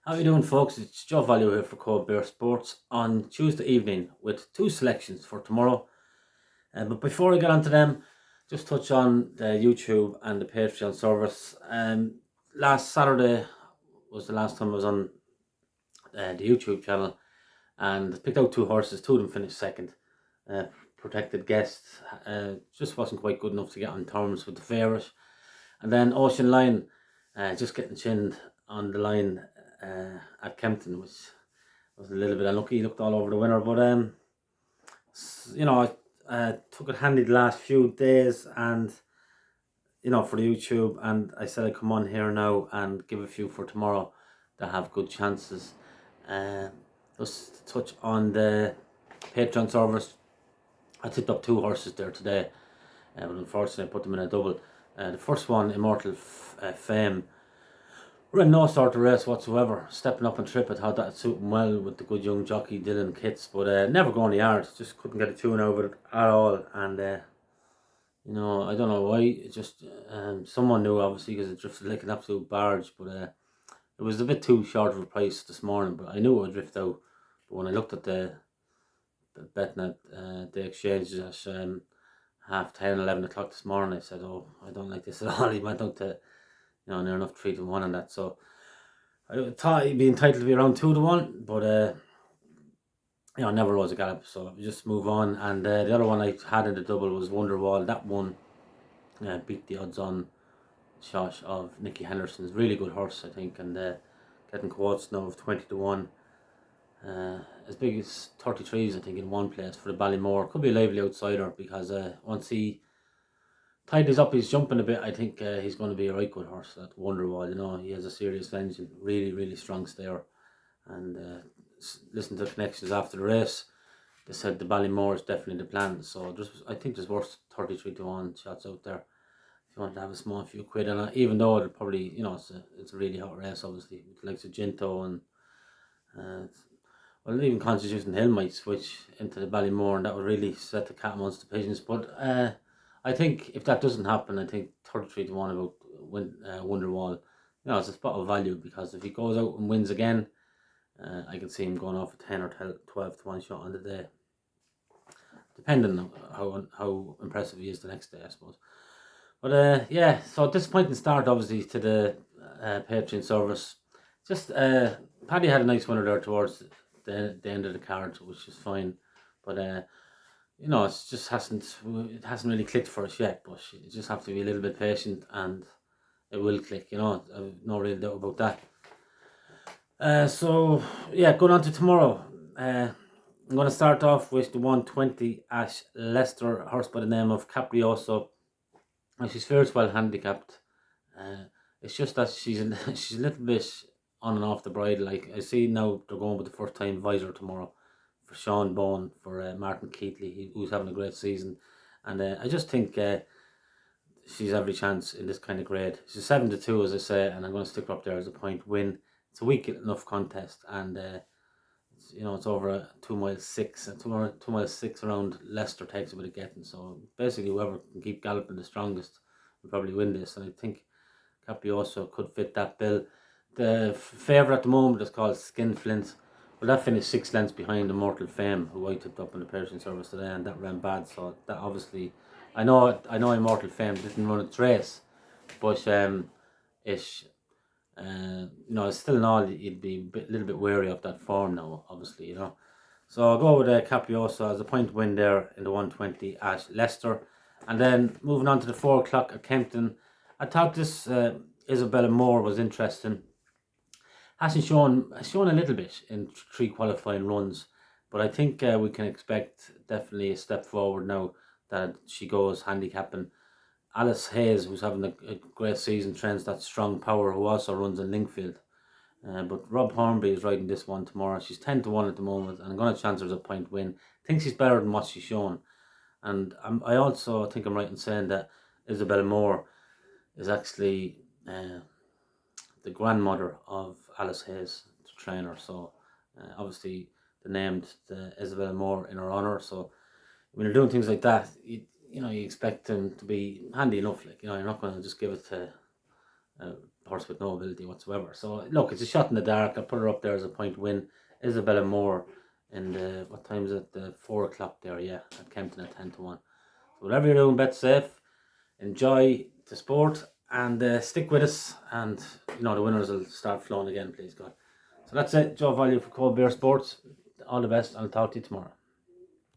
How you doing, folks? It's Joe Value here for Cold Bear Sports on Tuesday evening with two selections for tomorrow. But before I get on to them, just touch on the YouTube and the Patreon service. Last Saturday was the last time I was on the YouTube channel and picked out two horses. Two of them finished second. Protected Guest just wasn't quite good enough to get on terms with the favourite. And then Ocean Lion just getting chinned on the line at Kempton, which was a little bit unlucky. He looked all over the winner, but I took it handy the last few days, and for the YouTube, and I said I'd come on here now and give a few for tomorrow that have good chances. Just to touch on the Patreon service, I tipped up two horses there today, but unfortunately I put them in a double. The first one, Immortal Fame, ran no sort of race whatsoever. Stepping up and trip, I thought that'd suit him well with the good young jockey Dylan Kitts, but never going the yard. Just couldn't get a tune out of it at all. And I don't know why. It just someone knew, obviously, because it drifted like an absolute barge. But it was a bit too short of a price this morning. But I knew it would drift out. But when I looked at the betting at the exchanges at 10:30, 11 o'clock this morning, I said, "Oh, I don't like this at all." He went out to near enough 3-1 on that. So I thought he'd be entitled to be around 2-1, but never rose a gallop. So we just move on. And the other one I had in the double was Wonderwall. That one beat the odds on shot of Nicky Henderson's. Really good horse, I think, and getting quotes now of 20-1. As big as 33s, I think, in one place for the Ballymore. Could be a lively outsider because once he tidies up, he's jumping a bit. I think he's going to be a right good horse, that Wonderwall. He has a serious engine, really, really strong stayer. And listen to the connections after the race. They said the Ballymore is definitely the plan. So I think there's worth 33-1 shots out there if you want to have a small few quid on it. Even though it'll probably, it's a really hot race, obviously, with the likes of Ginto and even Constitution Hill might switch into the Ballymore, and that would really set the cat amongst the pigeons. But I think if that doesn't happen, I think 33-1 about Wonderwall, it's a spot of value, because if he goes out and wins again, I can see him going off a 10 or 12-1 shot on the day, depending on how impressive he is the next day, I suppose. But so disappointing start, obviously, to the Patreon service. Just Paddy had a nice winner there towards the end of the card, which is fine, but it just hasn't really clicked for us yet. But you just have to be a little bit patient, and it will click. I've no real doubt about that. So going on to tomorrow. I'm going to start off with the 120 at Leicester, horse by the name of Caprioso. She's fairly well handicapped. It's just that she's a little bit on and off the bridle. Like, I see now they're going with the first time visor tomorrow for Sean Bone, for Martin Keatley, who's having a great season. And I just think she's every chance in this kind of grade. She's 7-2, as I say, and I'm going to stick her up there as a point win. It's a weak enough contest, and it's over a 2 mile 6, and 2 mile 6 around Leicester takes a bit of getting. So basically, whoever can keep galloping the strongest will probably win this, and I think Caprioso could fit that bill. The favourite at the moment is called Skinflint. Well, that finished 6 lengths behind Immortal Fame, who I tipped up in the Persian service today, and that ran bad. So that obviously, I know Immortal Fame didn't run its race, but it's still in all, you'd be a little bit wary of that form now, obviously, So I'll go with Caprioso as a point win there in the 120 at Leicester. And then moving on to the 4 o'clock at Kempton. I thought this Isobel Moore was interesting. Hasn't shown a little bit in 3 qualifying runs, but I think we can expect definitely a step forward now that she goes handicapping. Alice Hayes, who's having a great season, trains that Strong Power, who also runs in Linkfield. But Rob Hornby is riding this one tomorrow. She's 10-1 at the moment, and I'm going to chance her as a point win. I think she's better than what she's shown. And I also think I'm right in saying that Isobel Moore is actually the grandmother of Alice Hayes, the trainer. So obviously they named the Isobel Moore in her honour. So when you're doing things like that, you expect them to be handy enough. Like, you're not going to just give it to horse with no ability whatsoever. So look, it's a shot in the dark. I'll put her up there as a point win. Isobel Moore in the, what time is it? The 4 o'clock there, yeah, at Kempton at 10-1. So whatever you're doing, bet safe. Enjoy the sport and stick with us, and the winners will start flowing again, please God. So that's it. Joe Value for Cold Beer Sports. All the best. I'll talk to you tomorrow.